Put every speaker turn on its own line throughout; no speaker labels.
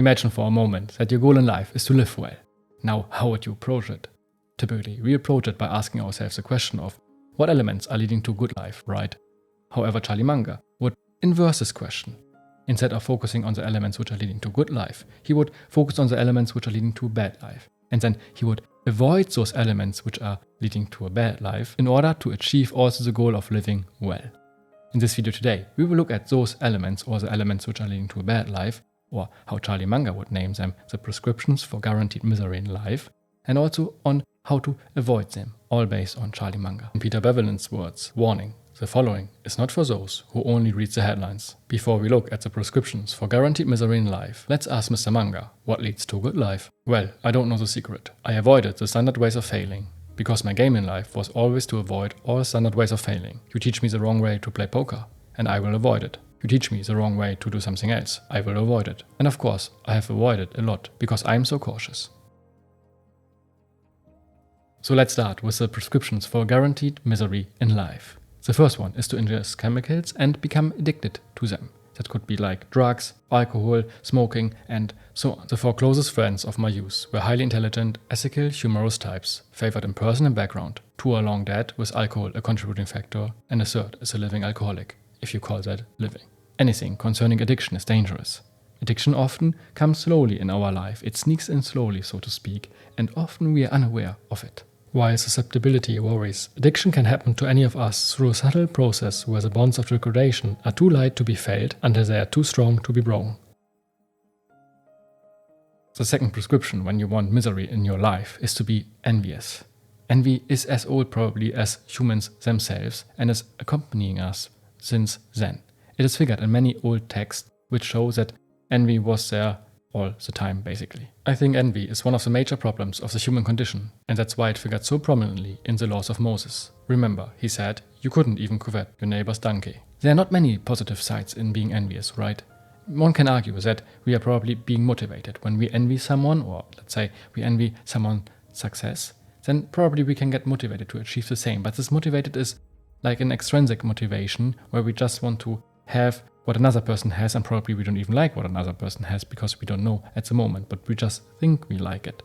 Imagine for a moment that your goal in life is to live well. Now, how would you approach it? Typically, we approach it by asking ourselves the question of what elements are leading to good life, right? However, Charlie Munger would inverse this question. Instead of focusing on the elements which are leading to good life, he would focus on the elements which are leading to a bad life. And then he would avoid those elements which are leading to a bad life in order to achieve also the goal of living well. In this video today, we will look at those elements or the elements which are leading to a bad life, or how Charlie Munger would name them, the prescriptions for guaranteed misery in life, and also on how to avoid them, all based on Charlie Munger. In Peter Bevelin's words, warning, the following is not for those who only read the headlines. Before we look at the prescriptions for guaranteed misery in life, let's ask Mr. Munger, what leads to a good life? Well, I don't know the secret. I avoided the standard ways of failing, because my game in life was always to avoid all standard ways of failing. You teach me the wrong way to play poker, and I will avoid it. You teach me the wrong way to do something else, I will avoid it. And of course, I have avoided a lot, because I am so cautious. So let's start with the prescriptions for guaranteed misery in life. The first one is to ingest chemicals and become addicted to them. That could be like drugs, alcohol, smoking, and so on. The four closest friends of my youth were highly intelligent, ethical, humorous types, favored in person and background. Two are long dead, with alcohol a contributing factor, and a third is a living alcoholic, if you call that living. Anything concerning addiction is dangerous. Addiction often comes slowly in our life. It sneaks in slowly, so to speak, and often we are unaware of it. While susceptibility worries, addiction can happen to any of us through a subtle process where the bonds of degradation are too light to be felt until they are too strong to be broken. The second prescription when you want misery in your life is to be envious. Envy is as old probably as humans themselves and is accompanying us since then. It is figured in many old texts which show that envy was there all the time, basically. I think envy is one of the major problems of the human condition, and that's why it figured so prominently in the laws of Moses. Remember, he said, you couldn't even covet your neighbor's donkey. There are not many positive sides in being envious, right? One can argue that we are probably being motivated when we envy someone, or let's say we envy someone's success, then probably we can get motivated to achieve the same. But this motivated is like an extrinsic motivation where we just want to have what another person has, and probably we don't even like what another person has because we don't know at the moment, but we just think we like it.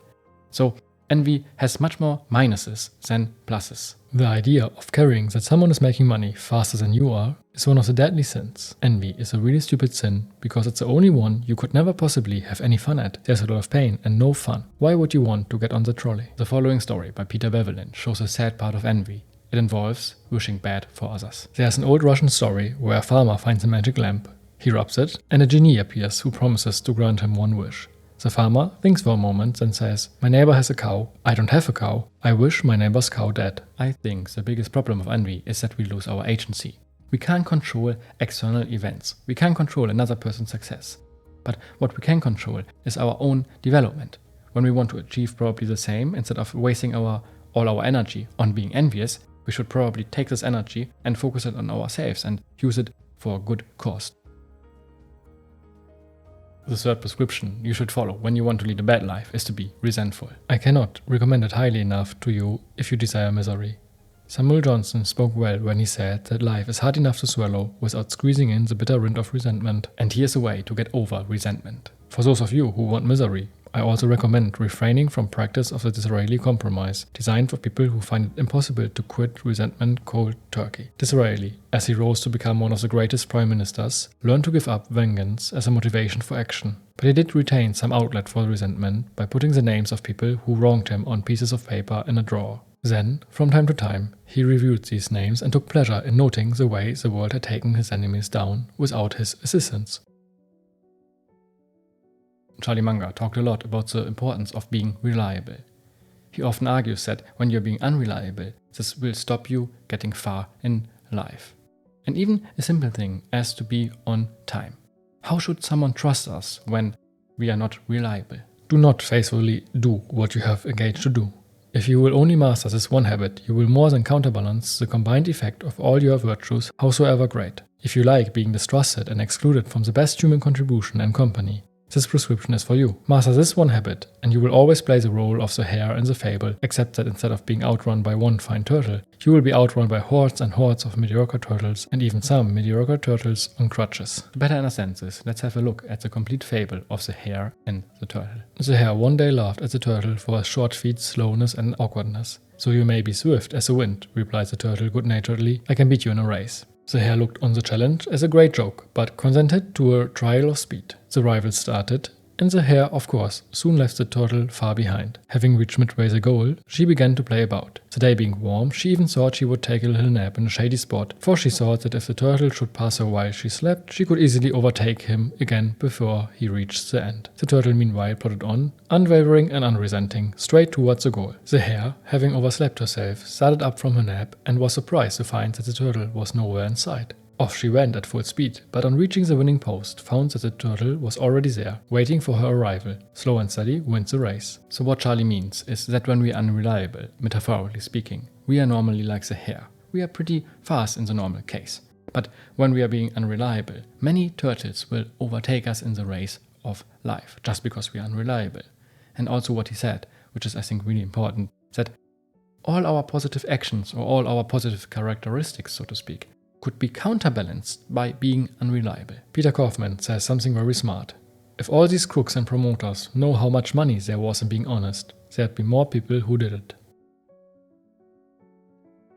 So envy has much more minuses than pluses. The idea of caring that someone is making money faster than you are is one of the deadly sins. Envy is a really stupid sin because it's the only one you could never possibly have any fun at. There's a lot of pain and no fun. Why would you want to get on the trolley? The following story by Peter Bevelin shows a sad part of envy. It involves wishing bad for others. There's an old Russian story where a farmer finds a magic lamp. He rubs it, and a genie appears who promises to grant him one wish. The farmer thinks for a moment and says, my neighbor has a cow. I don't have a cow. I wish my neighbor's cow dead. I think the biggest problem of envy is that we lose our agency. We can't control external events. We can't control another person's success. But what we can control is our own development. When we want to achieve probably the same, instead of wasting all our energy on being envious, we should probably take this energy and focus it on ourselves and use it for a good cause. The third prescription you should follow when you want to lead a bad life is to be resentful. I cannot recommend it highly enough to you if you desire misery. Samuel Johnson spoke well when he said that life is hard enough to swallow without squeezing in the bitter rind of resentment. And here's a way to get over resentment. For those of you who want misery, I also recommend refraining from practice of the Disraeli compromise, designed for people who find it impossible to quit resentment cold turkey. Disraeli, as he rose to become one of the greatest prime ministers, learned to give up vengeance as a motivation for action. But he did retain some outlet for resentment by putting the names of people who wronged him on pieces of paper in a drawer. Then, from time to time, he reviewed these names and took pleasure in noting the way the world had taken his enemies down without his assistance. Charlie Munger talked a lot about the importance of being reliable. He often argues that when you're being unreliable, this will stop you getting far in life. And even a simple thing as to be on time. How should someone trust us when we are not reliable? Do not faithfully do what you have engaged to do. If you will only master this one habit, you will more than counterbalance the combined effect of all your virtues, howsoever great. If you like being distrusted and excluded from the best human contribution and company, This prescription is for you. Master this one habit, and you will always play the role of the hare in the fable, except that instead of being outrun by one fine turtle, you will be outrun by hordes and hordes of mediocre turtles, and even some mediocre turtles on crutches. To better understand this, let's have a look at the complete fable of the hare and the turtle. The hare one day laughed at the turtle for his short feet, slowness, and awkwardness. "So you may be swift as the wind," replied the turtle good-naturedly. "I can beat you in a race." The hare looked on the challenge as a great joke, but consented to a trial of speed. The rivals started, and the hare, of course, soon left the turtle far behind. Having reached midway the goal, she began to play about. The day being warm, she even thought she would take a little nap in a shady spot, for she thought that if the turtle should pass her while she slept, she could easily overtake him again before he reached the end. The turtle meanwhile plodded on, unwavering and unresenting, straight towards the goal. The hare, having overslept herself, started up from her nap and was surprised to find that the turtle was nowhere in sight. Off she went at full speed, but on reaching the winning post, found that the turtle was already there, waiting for her arrival. Slow and steady wins the race. So what Charlie means is that when we are unreliable, metaphorically speaking, we are normally like the hare. We are pretty fast in the normal case. But when we are being unreliable, many turtles will overtake us in the race of life, just because we are unreliable. And also what he said, which is I think really important, that all our positive actions or all our positive characteristics, so to speak, could be counterbalanced by being unreliable. Peter Kaufman says something very smart. If all these crooks and promoters know how much money there was in being honest, there'd be more people who did it.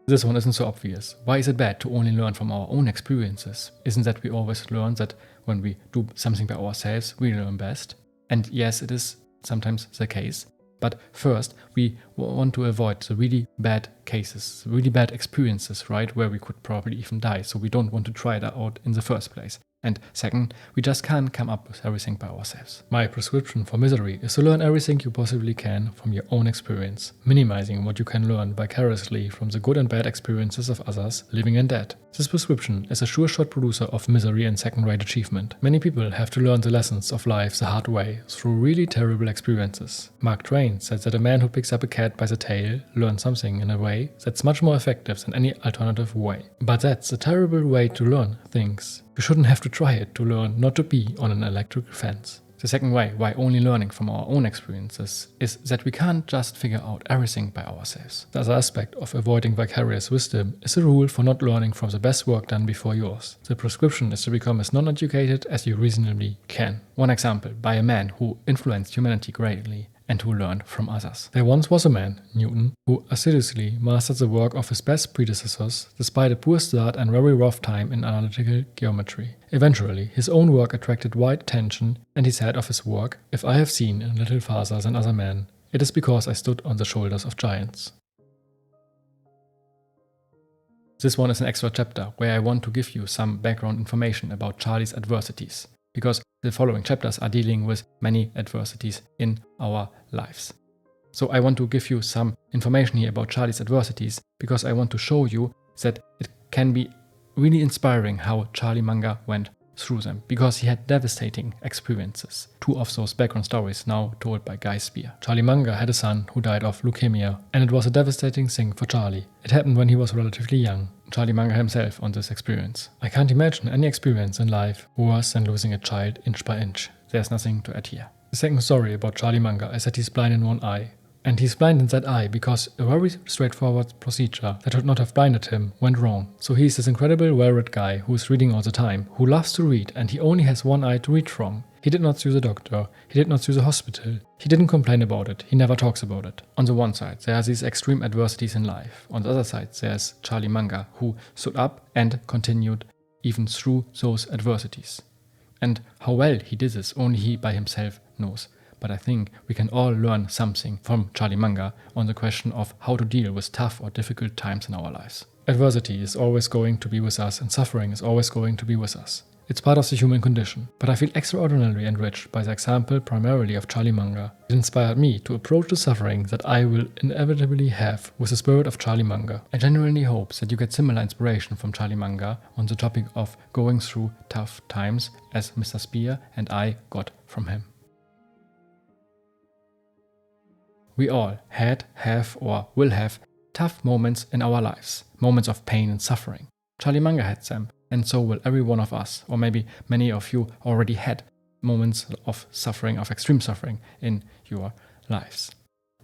This one isn't so obvious. Why is it bad to only learn from our own experiences? Isn't that we always learn that when we do something by ourselves, we learn best? And yes, it is sometimes the case. But first, we want to avoid the really bad cases, really bad experiences, right, where we could probably even die. So we don't want to try it out in the first place. And second, we just can't come up with everything by ourselves. My prescription for misery is to learn everything you possibly can from your own experience, minimizing what you can learn vicariously from the good and bad experiences of others, living and dead. This prescription is a sure-shot producer of misery and second-rate achievement. Many people have to learn the lessons of life the hard way, through really terrible experiences. Mark Twain said that a man who picks up a cat by the tail learns something in a way that's much more effective than any alternative way. But that's a terrible way to learn things. You shouldn't have to try it to learn not to be on an electric fence. The second way why only learning from our own experiences is that we can't just figure out everything by ourselves. The other aspect of avoiding vicarious wisdom is a rule for not learning from the best work done before yours. The prescription is to become as non-educated as you reasonably can. One example by a man who influenced humanity greatly and who learned from others. There once was a man, Newton, who assiduously mastered the work of his best predecessors despite a poor start and very rough time in analytical geometry. Eventually, his own work attracted wide attention, and he said of his work, "If I have seen a little farther than other men, it is because I stood on the shoulders of giants." This one is an extra chapter where I want to give you some background information about Charlie's adversities, because the following chapters are dealing with many adversities in our lives. So I want to give you some information here about Charlie's adversities because I want to show you that it can be really inspiring how Charlie Munger went through them, because he had devastating experiences. Two of those background stories now told by Spier. Charlie Munger had a son who died of leukemia, and it was a devastating thing for Charlie. It happened when he was relatively young. Charlie Munger himself on this experience. I can't imagine any experience in life worse than losing a child inch by inch. There's nothing to add here. The second story about Charlie Munger is that he's blind in one eye. And he's blind in that eye because a very straightforward procedure that should not have blinded him went wrong. So he's this incredible well-read guy who is reading all the time, who loves to read, and he only has one eye to read from. He did not sue the doctor, he did not sue the hospital, he didn't complain about it, he never talks about it. On the one side, there are these extreme adversities in life. On the other side, there's Charlie Munger, who stood up and continued even through those adversities. And how well he did this, only he by himself knows. But I think we can all learn something from Charlie Munger on the question of how to deal with tough or difficult times in our lives. Adversity is always going to be with us, and suffering is always going to be with us. It's part of the human condition, but I feel extraordinarily enriched by the example primarily of Charlie Munger. It inspired me to approach the suffering that I will inevitably have with the spirit of Charlie Munger. I genuinely hope that you get similar inspiration from Charlie Munger on the topic of going through tough times as Mr. Spier and I got from him. We all had, have, or will have tough moments in our lives, moments of pain and suffering. Charlie Munger had them, and so will every one of us, or maybe many of you already had moments of suffering, of extreme suffering in your lives.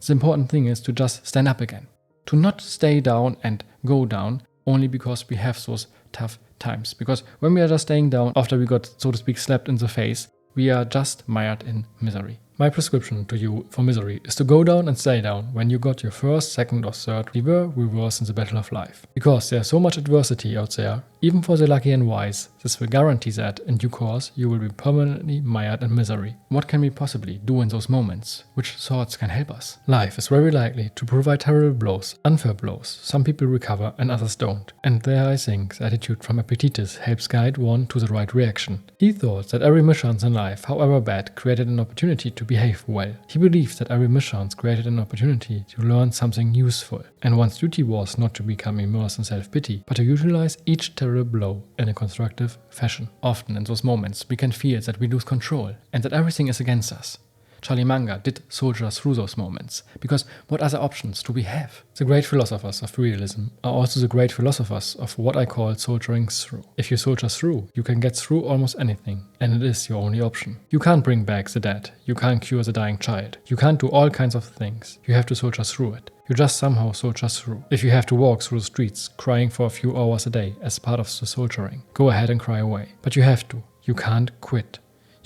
The important thing is to just stand up again, to not stay down and go down only because we have those tough times. Because when we are just staying down after we got, so to speak, slapped in the face, we are just mired in misery. My prescription to you for misery is to go down and stay down when you got your first, second or third reverse in the battle of life. Because there's so much adversity out there, even for the lucky and wise, this will guarantee that in due course you will be permanently mired in misery. What can we possibly do in those moments? Which thoughts can help us? Life is very likely to provide terrible blows, unfair blows. Some people recover and others don't. And there I think the attitude from Epictetus helps guide one to the right reaction. He thought that every mischance in life, however bad, created an opportunity to behave well. He believed that every mischance created an opportunity to learn something useful. And one's duty was not to become immersed in self-pity, but to utilize each terrible blow in a constructive fashion. Often in those moments we can feel that we lose control and that everything is against us. Charlie Munger did soldier through those moments, because what other options do we have? The great philosophers of realism are also the great philosophers of what I call soldiering through. If you soldier through, you can get through almost anything, and it is your only option. You can't bring back the dead, you can't cure the dying child, you can't do all kinds of things, you have to soldier through it. You just somehow soldier through. If you have to walk through the streets crying for a few hours a day as part of the soldiering, go ahead and cry away. But you have to. You can't quit.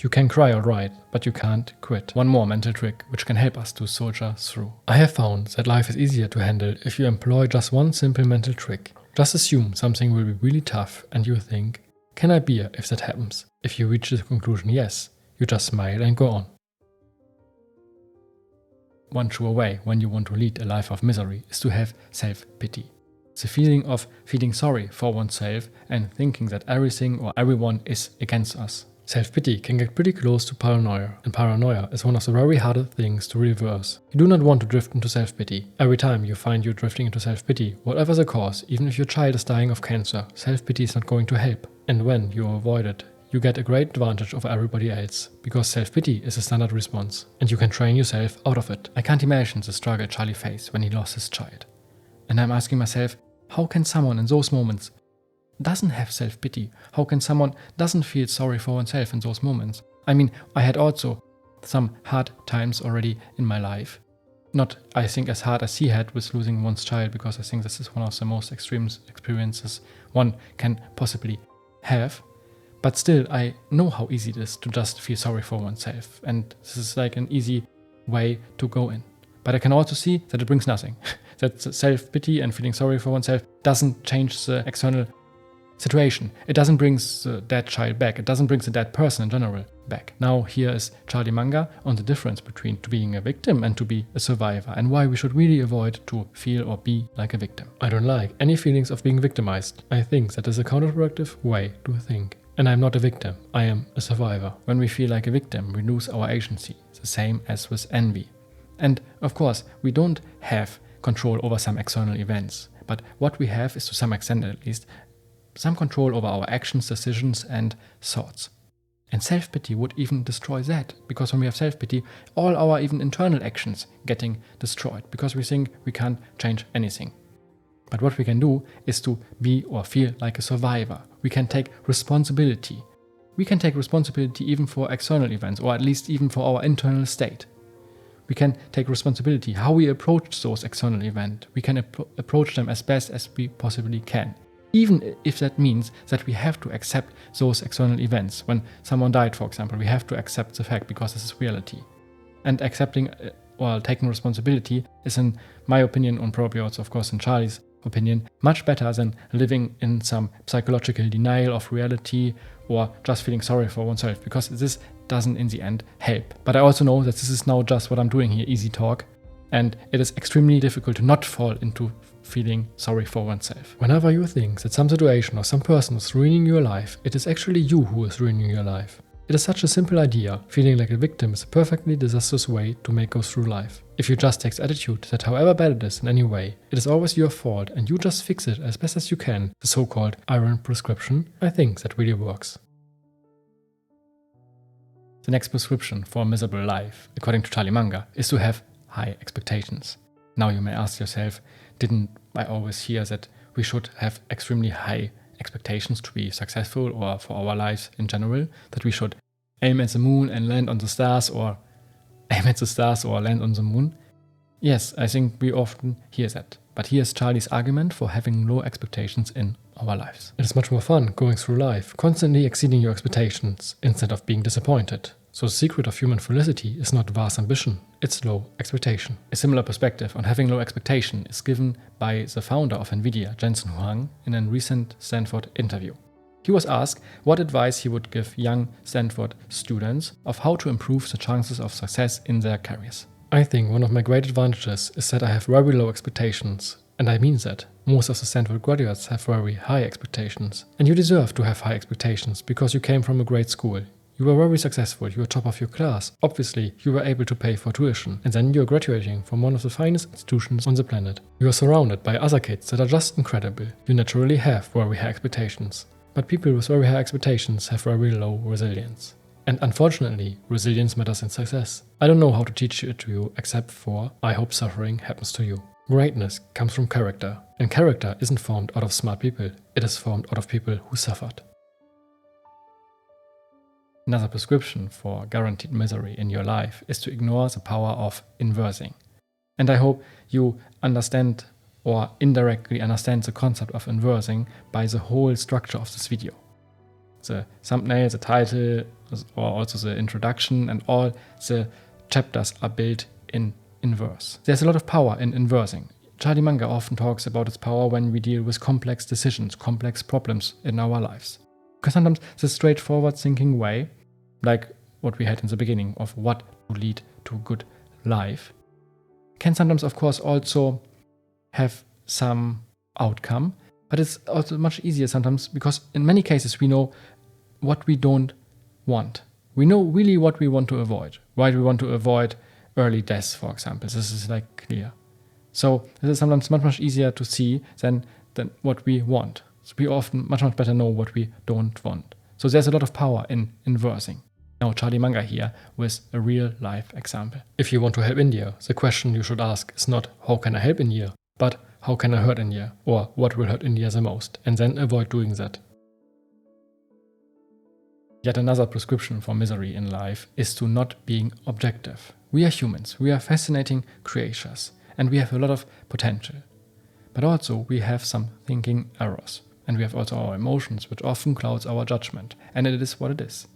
You can cry alright, but you can't quit. One more mental trick which can help us to soldier through. I have found that life is easier to handle if you employ just one simple mental trick. Just assume something will be really tough and you think, can I bear if that happens? If you reach the conclusion yes, you just smile and go on. One sure way when you want to lead a life of misery is to have self-pity. The feeling of feeling sorry for oneself and thinking that everything or everyone is against us. Self-pity can get pretty close to paranoia, and paranoia is one of the very hardest things to reverse. You do not want to drift into self-pity. Every time you find you're drifting into self-pity, whatever the cause, even if your child is dying of cancer, self-pity is not going to help. And when you avoid it, you get a great advantage over everybody else, because self-pity is a standard response, and you can train yourself out of it. I can't imagine the struggle Charlie faced when he lost his child. And I'm asking myself, how can someone in those moments doesn't have self-pity? How can someone doesn't feel sorry for oneself in those moments? I mean, I had also some hard times already in my life. Not, I think, as hard as he had with losing one's child, because I think this is one of the most extreme experiences one can possibly have. But still, I know how easy it is to just feel sorry for oneself, and this is like an easy way to go in. But I can also see that it brings nothing. That self-pity and feeling sorry for oneself doesn't change the external situation. It doesn't bring the dead child back. It doesn't bring the dead person in general back. Now here is Charlie Munger on the difference between to being a victim and to be a survivor, and why we should really avoid to feel or be like a victim. I don't like any feelings of being victimized. I think that is a counterproductive way to think. And I'm not a victim, I am a survivor. When we feel like a victim, we lose our agency, the same as with envy. And of course, we don't have control over some external events, but what we have is, to some extent at least, some control over our actions, decisions and thoughts. And self-pity would even destroy that, because when we have self-pity, all our even internal actions getting destroyed, because we think we can't change anything. But what we can do is to be or feel like a survivor. We can take responsibility. We can take responsibility even for external events, or at least even for our internal state. We can take responsibility how we approach those external events. We can approach them as best as we possibly can. Even if that means that we have to accept those external events. When someone died, for example, we have to accept the fact because this is reality. And accepting or taking responsibility is, in my opinion, and probably also of course in Charlie's opinion, much better than living in some psychological denial of reality or just feeling sorry for oneself, because this doesn't in the end help. But I also know that this is now just what I'm doing here, easy talk, and it is extremely difficult to not fall into feeling sorry for oneself. Whenever you think that some situation or some person is ruining your life, it is actually you who is ruining your life. It is such a simple idea. Feeling like a victim is a perfectly disastrous way to go through life. If you just take the attitude that however bad it is in any way, it is always your fault and you just fix it as best as you can, the so-called iron prescription, I think that really works. The next prescription for a miserable life, according to Charlie Munger, is to have high expectations. Now you may ask yourself, didn't I always hear that we should have extremely high expectations to be successful or for our lives in general, that we should aim at the moon and land on the stars, or aim at the stars or land on the moon? Yes, I think we often hear that. But here's Charlie's argument for having low expectations in our lives. It is much more fun going through life, constantly exceeding your expectations instead of being disappointed. So the secret of human felicity is not vast ambition, it's low expectation. A similar perspective on having low expectation is given by the founder of NVIDIA, Jensen Huang, in a recent Stanford interview. He was asked what advice he would give young Stanford students of how to improve the chances of success in their careers. I think one of my great advantages is that I have very low expectations. And I mean that. Most of the Stanford graduates have very high expectations. And you deserve to have high expectations because you came from a great school. You were very successful, you were top of your class. Obviously, you were able to pay for tuition. And then you're graduating from one of the finest institutions on the planet. You are surrounded by other kids that are just incredible. You naturally have very high expectations. But people with very high expectations have very low resilience. And unfortunately, resilience matters in success. I don't know how to teach it to you except for I hope suffering happens to you. Greatness comes from character. And character isn't formed out of smart people. It is formed out of people who suffered. Another prescription for guaranteed misery in your life is to ignore the power of inversing. And I hope you understand or indirectly understand the concept of inversing by the whole structure of this video. The thumbnail, the title, or also the introduction and all the chapters are built in inverse. There's a lot of power in inversing. Charlie Munger often talks about its power when we deal with complex decisions, complex problems in our lives. Because sometimes the straightforward thinking way, like what we had in the beginning of what to lead to a good life, can sometimes of course also have some outcome, but it's also much easier sometimes because in many cases we know what we don't want. We know really what we want to avoid. Why do we want to avoid early deaths, for example? This is like clear. So this is sometimes much easier to see than what we want. So we often much better know what we don't want. So there's a lot of power in inversing. Now Charlie Munger here with a real life example. If you want to help India, the question you should ask is not how can I help India, but how can I hurt India, or what will hurt India the most, and then avoid doing that. Yet another prescription for misery in life is to not being objective. We are humans, we are fascinating creatures, and we have a lot of potential. But also we have some thinking errors, and we have also our emotions, which often clouds our judgment, and it is what it is.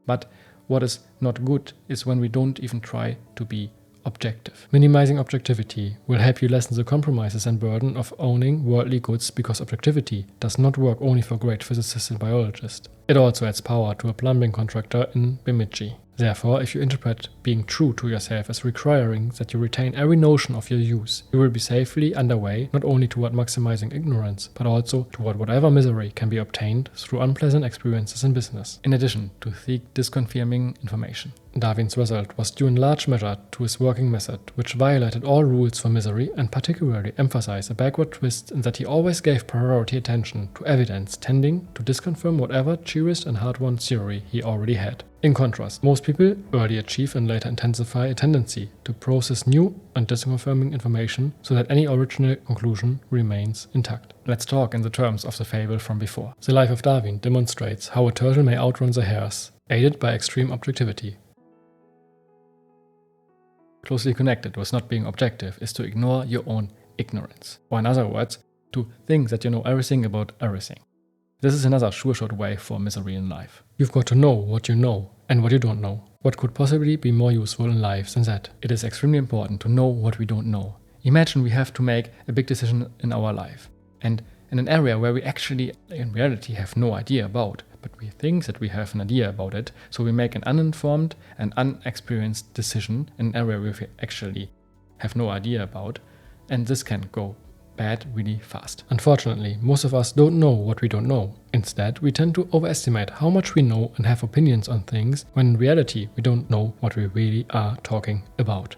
But what is not good is when we don't even try to be objective. Minimizing objectivity will help you lessen the compromises and burden of owning worldly goods because objectivity does not work only for great physicists and biologists. It also adds power to a plumbing contractor in Bemidji. Therefore, if you interpret being true to yourself as requiring that you retain every notion of your use, you will be safely underway not only toward maximizing ignorance, but also toward whatever misery can be obtained through unpleasant experiences in business, in addition to seek disconfirming information. Darwin's result was due in large measure to his working method, which violated all rules for misery and particularly emphasized a backward twist in that he always gave priority attention to evidence tending to disconfirm whatever cherished and hard-won theory he already had. In contrast, most people early achieve and later intensify a tendency to process new and disconfirming information so that any original conclusion remains intact. Let's talk in the terms of the fable from before. The life of Darwin demonstrates how a turtle may outrun the hares, aided by extreme objectivity. Closely connected with not being objective is to ignore your own ignorance, or in other words, to think that you know everything about everything. This is another sure-shot way for misery in life. You've got to know what you know and what you don't know. What could possibly be more useful in life than that? It is extremely important to know what we don't know. Imagine we have to make a big decision in our life, and in an area where we actually, in reality, have no idea about, but we think that we have an idea about it, so we make an uninformed and unexperienced decision in an area where we actually have no idea about, and this can go bad really fast. Unfortunately, most of us don't know what we don't know. Instead, we tend to overestimate how much we know and have opinions on things, when in reality we don't know what we really are talking about.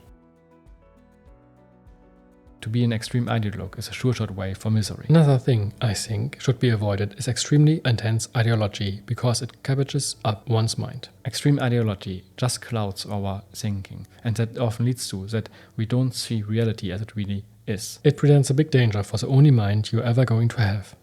To be an extreme ideologue is a sure-shot way for misery. Another thing I think should be avoided is extremely intense ideology, because it cabbages up one's mind. Extreme ideology just clouds our thinking, and that often leads to that we don't see reality as it really is. It presents a big danger for the only mind you're ever going to have.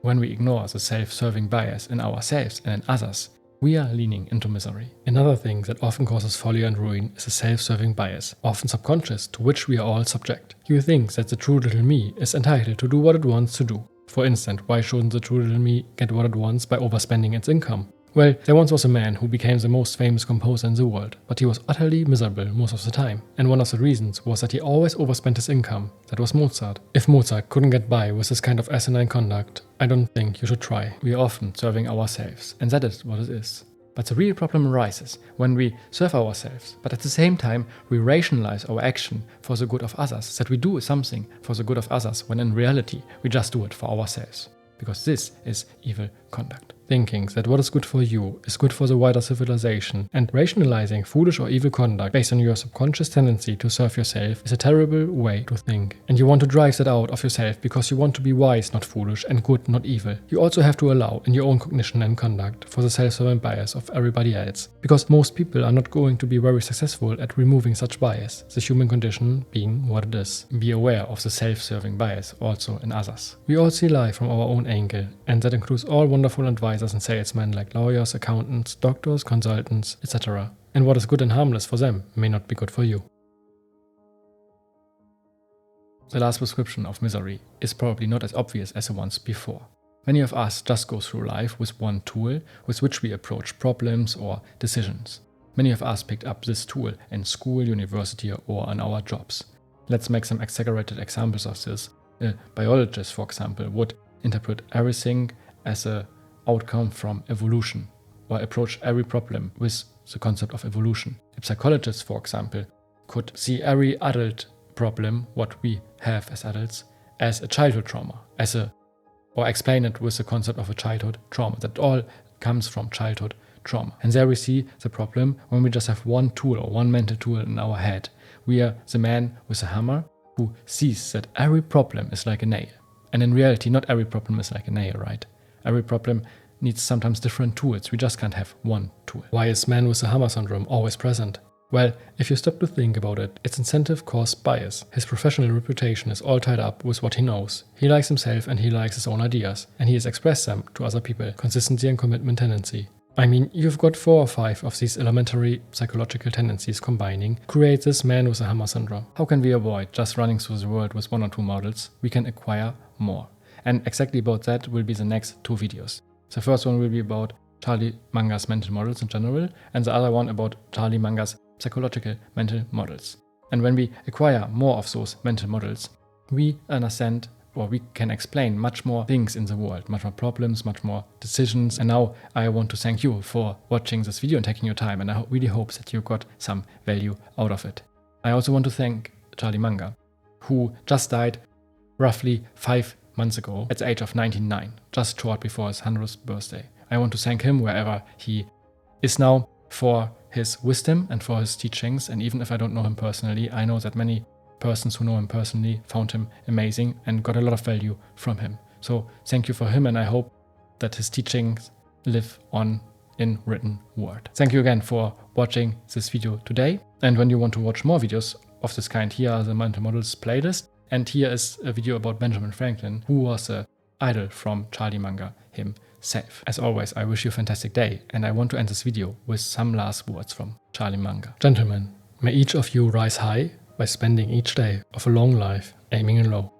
When we ignore the self-serving bias in ourselves and in others, we are leaning into misery. Another thing that often causes folly and ruin is a self-serving bias, often subconscious, to which we are all subject. You think that the true little me is entitled to do what it wants to do. For instance, why shouldn't the true little me get what it wants by overspending its income? Well, there once was a man who became the most famous composer in the world, but he was utterly miserable most of the time. And one of the reasons was that he always overspent his income. That was Mozart. If Mozart couldn't get by with this kind of asinine conduct, I don't think you should try. We are often serving ourselves, and that is what it is. But the real problem arises when we serve ourselves, but at the same time we rationalize our action for the good of others, that we do something for the good of others, when in reality we just do it for ourselves. Because this is evil conduct. Thinking that what is good for you is good for the wider civilization, and rationalizing foolish or evil conduct based on your subconscious tendency to serve yourself is a terrible way to think. And you want to drive that out of yourself because you want to be wise, not foolish, and good, not evil. You also have to allow in your own cognition and conduct for the self-serving bias of everybody else. Because most people are not going to be very successful at removing such bias, the human condition being what it is. Be aware of the self-serving bias also in others. We all see life from our own angle, and that includes all wonderful advisors and salesmen like lawyers, accountants, doctors, consultants, etc. And what is good and harmless for them may not be good for you. The last prescription of misery is probably not as obvious as the ones before. Many of us just go through life with one tool with which we approach problems or decisions. Many of us picked up this tool in school, university, or on our jobs. Let's make some exaggerated examples of this. A biologist, for example, would interpret everything as an outcome from evolution, or approach every problem with the concept of evolution. A psychologist, for example, could see every adult problem, what we have as adults, as a childhood trauma, or explain it with the concept of a childhood trauma, that all comes from childhood trauma. And there we see the problem when we just have one tool or one mental tool in our head. We are the man with a hammer who sees that every problem is like a nail. And in reality, not every problem is like a nail, right? Every problem needs sometimes different tools. We just can't have one tool. Why is man with the hammer syndrome always present? Well, if you stop to think about it, it's incentive caused bias. His professional reputation is all tied up with what he knows. He likes himself and he likes his own ideas, and he has expressed them to other people. Consistency and commitment tendency. I mean, you've got 4 or 5 of these elementary psychological tendencies combining create this man with a hammer syndrome. How can we avoid just running through the world with 1 or 2 models? We can acquire more. And exactly about that will be the next 2 videos. The first one will be about Charlie Munger's mental models in general, and the other one about Charlie Munger's psychological mental models. And when we acquire more of those mental models, we understand, or we can explain much more things in the world, much more problems, much more decisions. And now I want to thank you for watching this video and taking your time, and I really hope that you got some value out of it. I also want to thank Charlie Munger, who just died roughly 5 months ago at the age of 99, just short before his 100th birthday. I want to thank him wherever he is now for his wisdom and for his teachings, and even if I don't know him personally, I know that many persons who know him personally found him amazing and got a lot of value from him. So thank you for him, and I hope that his teachings live on in written word. Thank you again for watching this video today, and when you want to watch more videos of this kind, here are the mental models playlist. And here is a video about Benjamin Franklin, who was an idol from Charlie Munger himself. As always, I wish you a fantastic day, and I want to end this video with some last words from Charlie Munger. Gentlemen, may each of you rise high by spending each day of a long life aiming low.